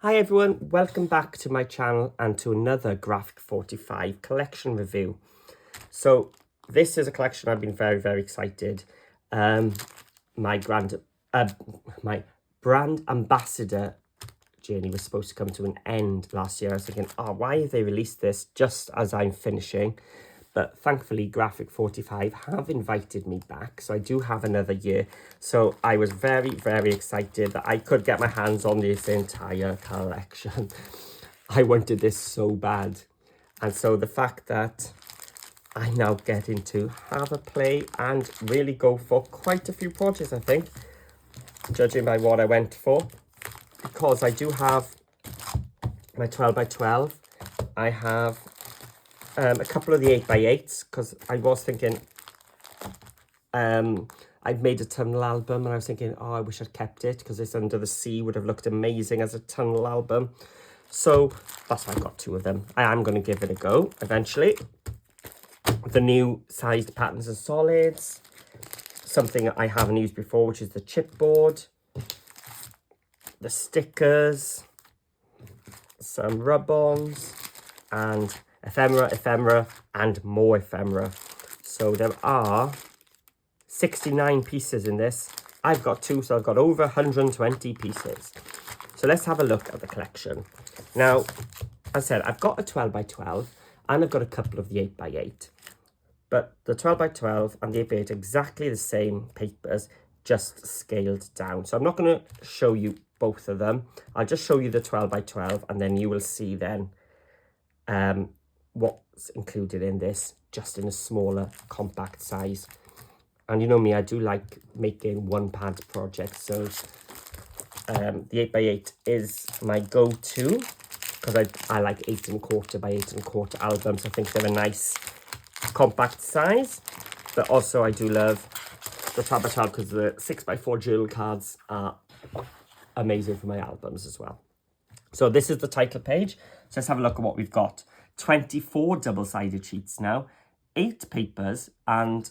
Hi everyone, welcome back to my channel and to another Graphic 45 collection review. So this is a collection I've been very excited. My brand ambassador journey was supposed to come to an end last year. I was thinking, oh, why have they released this just as I'm finishing? But thankfully, Graphic 45 have invited me back. So I do have another year. So I was very excited that I could get my hands on this entire collection. I wanted this so bad. And so the fact that I'm now getting to have a play and really go for quite a few projects, I think, judging by what I went for. Because I do have my 12x12. I have a couple of the 8x8s, because I was thinking, I'd made a tunnel album and I was thinking, oh, I wish I'd kept it because this Under the Sea would have looked amazing as a tunnel album. So that's why I got two of them. I am going to give it a go eventually. The new sized patterns and solids, something I haven't used before, which is the chipboard, the stickers, some rub-ons, and ephemera, and more ephemera. So there are 69 pieces in this. I've got two, so I've got over 120 pieces. So let's have a look at the collection. Now, as I said, I've got a 12x12 and I've got a couple of the 8x8. But the 12x12 and the 8x8 are exactly the same papers, just scaled down. So I'm not going to show you both of them. I'll just show you the 12x12 and then you will see then what's included in this, just in a smaller compact size. And you know me, I do like making one pad projects, so the 8x8 is my go-to because I like 8¼ by 8¼ albums. I think they're a nice compact size, but also I do love the 12x12 because the 6x4 journal cards are amazing for my albums as well. So this is the title page. So let's have a look at what we've got. 24 double-sided sheets now, 8 papers, and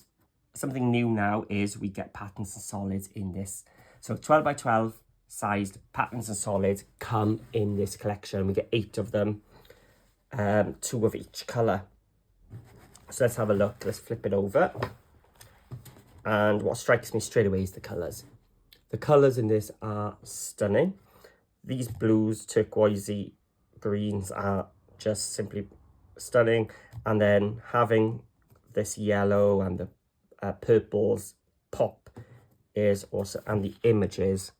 something new now is we get patterns and solids in this. So 12x12 sized patterns and solids come in this collection. We get 8 of them, 2 of each colour. So let's have a look. Let's flip it over. And what strikes me straight away is the colours. The colours in this are stunning. These blues, turquoisey, greens are just simply stunning. And then having this yellow and the purples pop is also, and the images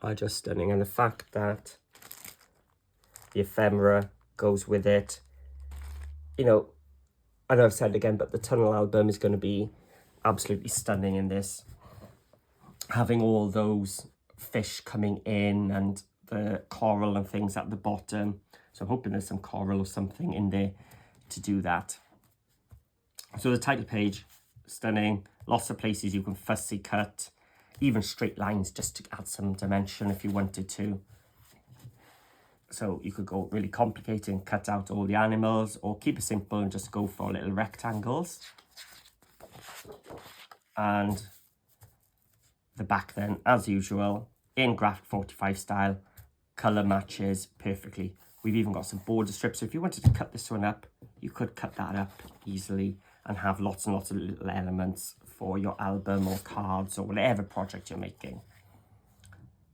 are just stunning. And the fact that the ephemera goes with it, you know, I know I've said it again, but the tunnel album is going to be absolutely stunning in this. Having all those fish coming in and the coral and things at the bottom. So I'm hoping there's some coral or something in there to do that. So the title page, stunning. Lots of places you can fussy cut, even straight lines just to add some dimension if you wanted to. So you could go really complicated and cut out all the animals, or keep it simple and just go for little rectangles. And the back then, as usual, in Graphic 45 style, colour matches perfectly. We've even got some border strips. So if you wanted to cut this one up, you could cut that up easily and have lots and lots of little elements for your album or cards or whatever project you're making.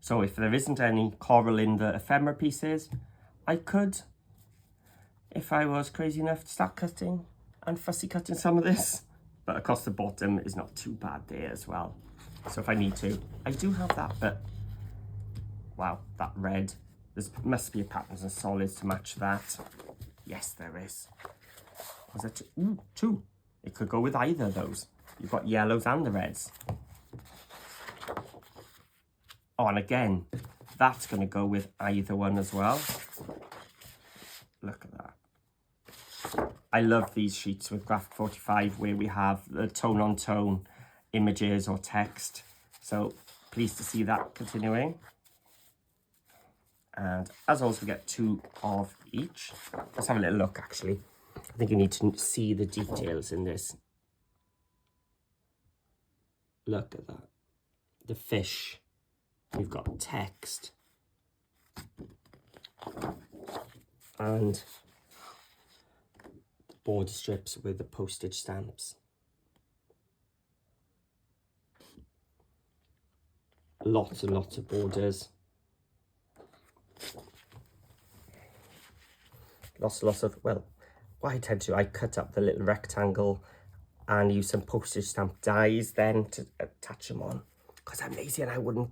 So if there isn't any coral in the ephemera pieces, I could, if I was crazy enough, to start cutting and fussy cutting some of this. But across the bottom is not too bad there as well. So if I need to, I do have that, but wow, that red. There must be a patterns and solids to match that. Yes, there is. Was that two? Ooh, 2. It could go with either of those. You've got yellows and the reds. Oh, and again, that's going to go with either one as well. Look at that. I love these sheets with Graphic 45 where we have the tone-on-tone images or text. So pleased to see that continuing. And as always, we get 2 of each. Let's have a little look, actually. I think you need to see the details in this. Look at that. The fish. We've got text. And border strips with the postage stamps. Lots and lots of borders. Lots of, well, what I tend to do, I cut up the little rectangle and use some postage stamp dies then to attach them on, because I'm lazy and I wouldn't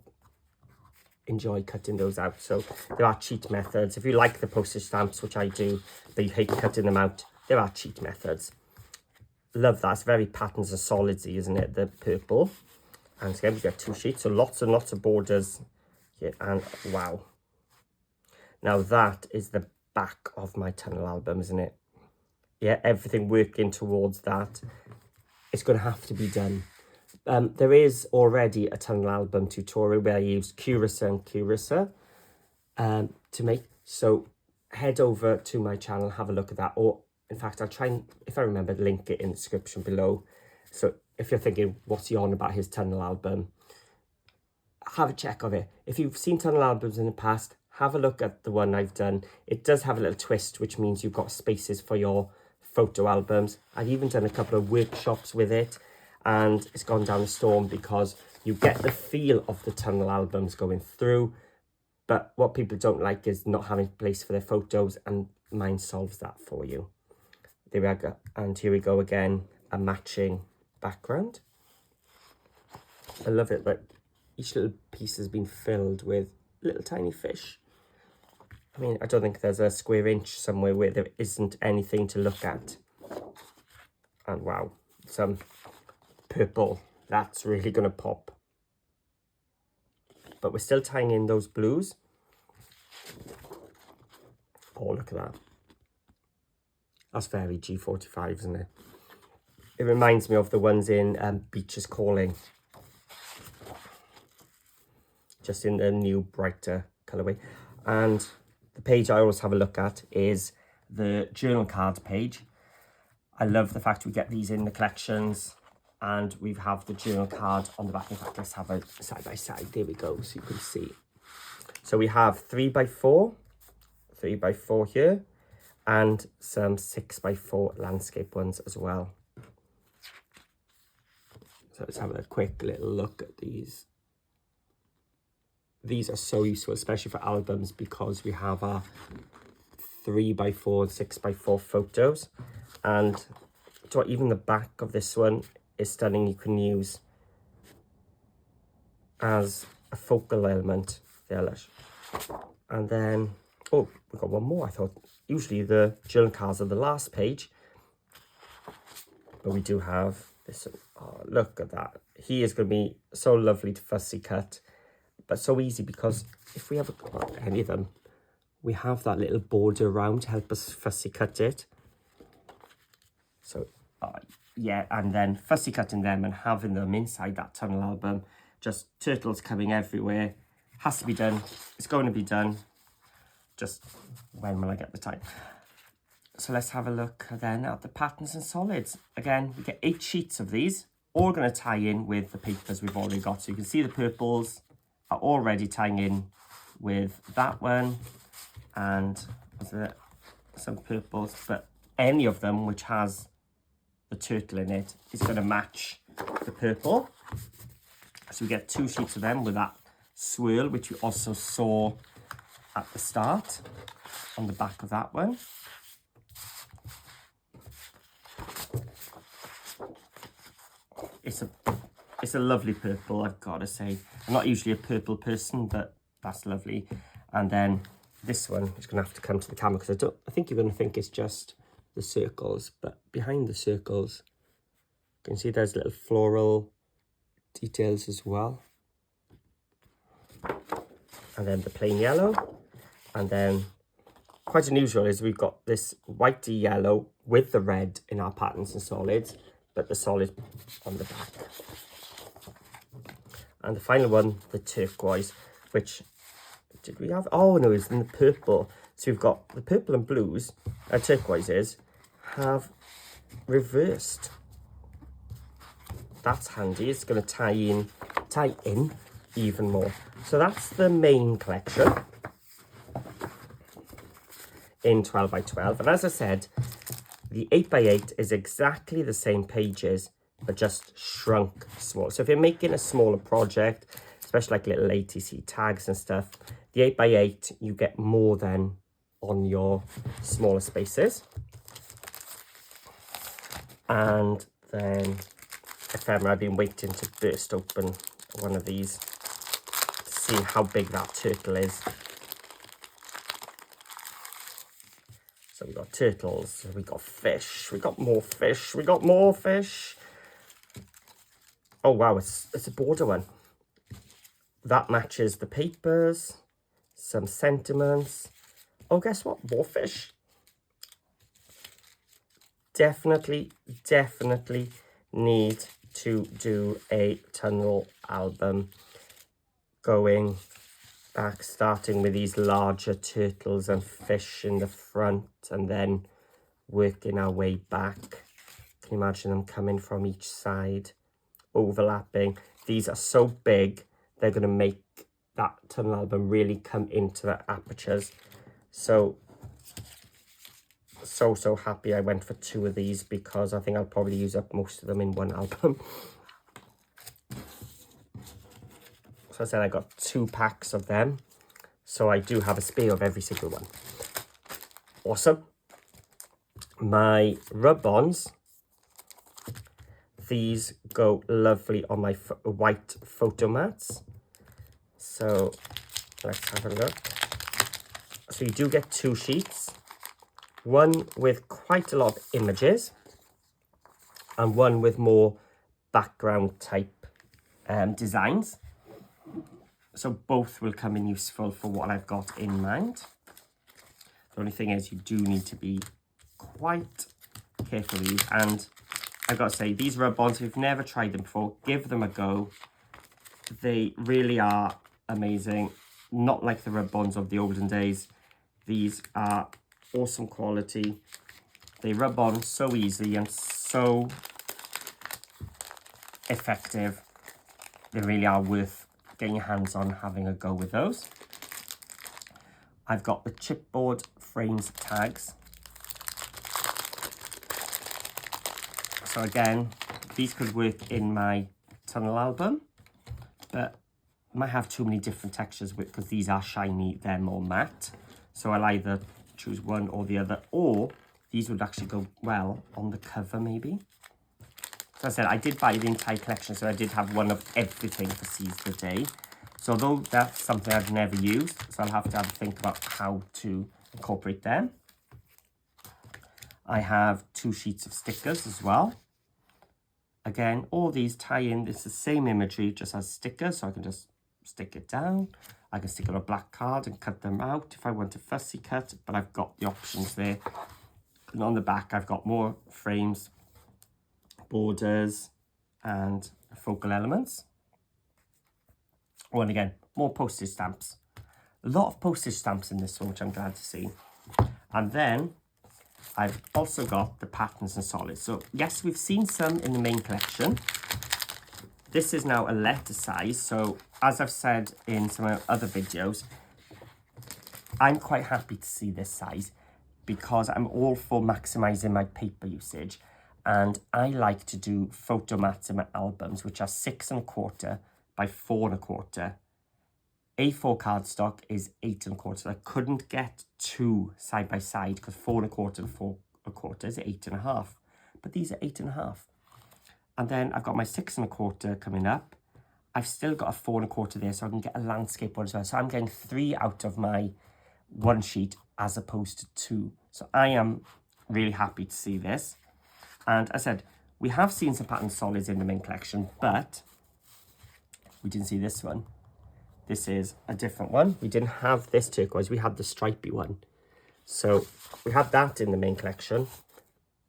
enjoy cutting those out. So there are cheat methods. If you like the postage stamps, which I do, but you hate cutting them out, there are cheat methods. Love that. It's very patterns and solidsy, isn't it? The purple. And again, we get 2 sheets, so lots and lots of borders here. And wow. Now that is the back of my tunnel album, isn't it? Yeah, everything working towards that. It's going to have to be done. There is already a tunnel album tutorial where I use Curissa and Curissa to make. So head over to my channel, have a look at that. Or in fact, I'll try and, if I remember, link it in the description below. So if you're thinking, what's he on about his tunnel album? Have a check of it. If you've seen tunnel albums in the past, have a look at the one I've done. It does have a little twist, which means you've got spaces for your photo albums. I've even done a couple of workshops with it, and it's gone down the storm because you get the feel of the tunnel albums going through, but what people don't like is not having place for their photos, and mine solves that for you. There we go. And here we go again, a matching background. I love it, but each little piece has been filled with little tiny fish. I mean, I don't think there's a square inch somewhere where there isn't anything to look at. And wow, some purple. That's really going to pop. But we're still tying in those blues. Oh, look at that. That's very G45, isn't it? It reminds me of the ones in Beach is Calling. Just in the new, brighter colourway. And the page I always have a look at is the journal cards page. I love the fact we get these in the collections, and we have the journal card on the back. In fact, let's have a side by side. There we go, so you can see. So we have 3x4 here, and some 6x4 landscape ones as well. So let's have a quick little look at these. These are so useful, especially for albums, because we have our 3x4 and 6x4 photos. And so even the back of this one is stunning. You can use as a focal element. There, and then, oh, we've got one more. I thought usually the journal cards are the last page, but we do have this one. Oh, look at that. He is going to be so lovely to fussy cut, but so easy, because if we have any of them, we have that little border around to help us fussy cut it. So yeah, and then fussy cutting them and having them inside that tunnel album, just turtles coming everywhere, has to be done. It's going to be done. Just when will I get the time? So let's have a look then at the patterns and solids. Again, we get 8 sheets of these, all going to tie in with the papers we've already got. So you can see the purples are already tying in with that one, and some purples, but any of them which has the turtle in it is going to match the purple. So we get 2 sheets of them with that swirl, which we also saw at the start on the back of that one. It's a lovely purple, I've got to say. I'm not usually a purple person, but that's lovely. And then this one is going to have to come to the camera, because I think you're going to think it's just the circles, but behind the circles you can see there's little floral details as well. And then the plain yellow, and then quite unusual is we've got this whitey yellow with the red in our patterns and solids, but the solid on the back. And the final one, the turquoise, which did we have? Oh no, it's in the purple. So we've got the purple and blues, turquoises, have reversed. That's handy. It's going to tie in even more. So that's the main collection. in 12 by 12. And as I said, the 8 by 8 is exactly the same pages, but just shrunk small. So if you're making a smaller project, especially like little ATC tags and stuff, the 8 by 8 you get more than on your smaller spaces. And then Ephemera, I've been waiting to burst open one of these to see how big that turtle is. So we got turtles, we got fish, we got more fish, we got more fish. Oh wow, it's a border one. That matches the papers, some sentiments. Oh, guess what? More fish. Definitely need to do a tunnel album going back, starting with these larger turtles and fish in the front and then working our way back. Can you imagine them coming from each side, overlapping? These are so big, they're going to make that tunnel album really come into the apertures. So happy I went for 2 of these, because I think I'll probably use up most of them in one album. So I said I got 2 packs of them, so I do have a spare of every single one. Awesome. My rub-ons, these go lovely on my white photo mats. So let's have a look. So you do get 2 sheets, one with quite a lot of images and one with more background type designs. So both will come in useful for what I've got in mind. The only thing is you do need to be quite careful with these. And I've got to say, these rub-ons, if you've never tried them before, give them a go. They really are amazing. Not like the rub-ons of the olden days. These are awesome quality. They rub on so easy and so effective. They really are worth getting your hands on, having a go with those. I've got the chipboard frames tags. So again, these could work in my tunnel album, but I might have too many different textures because these are shiny, they're more matte. So I'll either choose one or the other, or these would actually go well on the cover maybe. So I said, I did buy the entire collection, so I did have one of everything for Seize the Day. So although that's something I've never used, so I'll have to think about how to incorporate them. I have 2 sheets of stickers as well. Again, all these tie in, it's the same imagery, just as stickers, so I can just stick it down. I can stick it on a black card and cut them out if I want a fussy cut, but I've got the options there. And on the back, I've got more frames, borders, and focal elements. Oh, and again, more postage stamps. A lot of postage stamps in this one, which I'm glad to see. And then I've also got the patterns and solids. So yes, we've seen some in the main collection. This is now a letter size. So as I've said in some of other videos, I'm quite happy to see this size because I'm all for maximizing my paper usage. And I like to do photo mats in my albums, which are 6 1/4 by 4 1/4. A4 cardstock is 8 1/4. So I couldn't get 2 side by side because 4 1/4 and 4 1/4 is 8 1/2. But these are 8 1/2. And then I've got my 6 1/4 coming up. I've still got a 4 1/4 there, so I can get a landscape one as well. So I'm getting 3 out of my 1 sheet as opposed to 2. So I am really happy to see this. And as I said, we have seen some pattern solids in the main collection, but we didn't see this one. This is a different one. We didn't have this turquoise, we had the stripy one. So we have that in the main collection,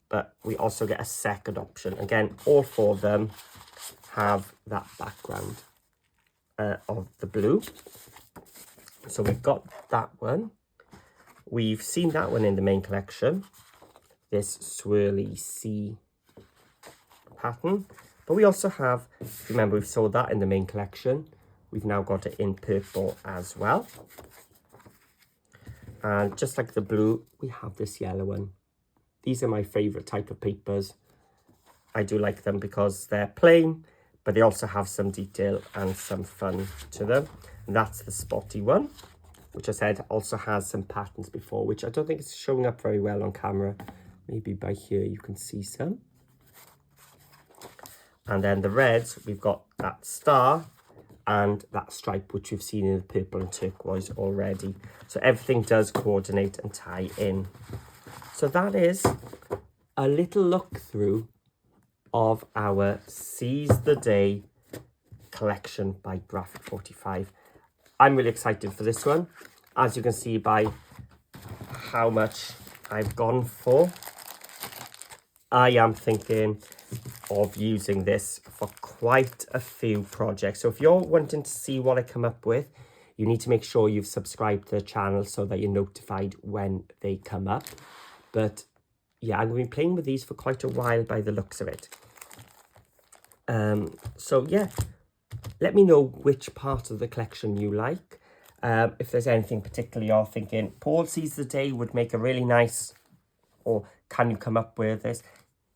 but we also get a second option. Again, all 4 of them have that background of the blue. So we've got that one. We've seen that one in the main collection, this swirly sea pattern. But we also have, if you remember, we saw that in the main collection. We've now got it in purple as well. And just like the blue, we have this yellow one. These are my favourite type of papers. I do like them because they're plain, but they also have some detail and some fun to them. And that's the spotty one, which I said also has some patterns before, which I don't think is showing up very well on camera. Maybe by here you can see some. And then the reds, we've got that star and that stripe, which we've seen in the purple and turquoise already. So everything does coordinate and tie in. So that is a little look through of our Seize the Day collection by Graphic 45. I'm really excited for this one, as you can see by how much I've gone for. I am thinking of using this for quite a few projects. So if you're wanting to see what I come up with, you need to make sure you've subscribed to the channel so that you're notified when they come up. But yeah, I'm going to be playing with these for quite a while by the looks of it. So yeah, let me know which part of the collection you like. If there's anything particularly you're thinking, Paul Seize the Day would make a really nice, or can you come up with this?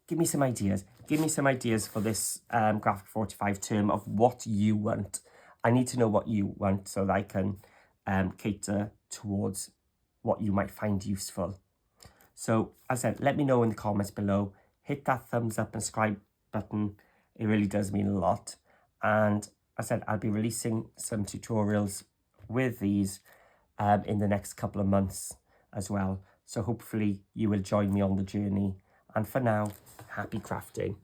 Give me some ideas. Give me some ideas for this Graphic 45 term of what you want. I need to know what you want so that I can cater towards what you might find useful. So, as I said, let me know in the comments below. Hit that thumbs up and subscribe button. It really does mean a lot. And as I said, I'll be releasing some tutorials with these in the next couple of months as well. So hopefully you will join me on the journey. And for now, happy crafting.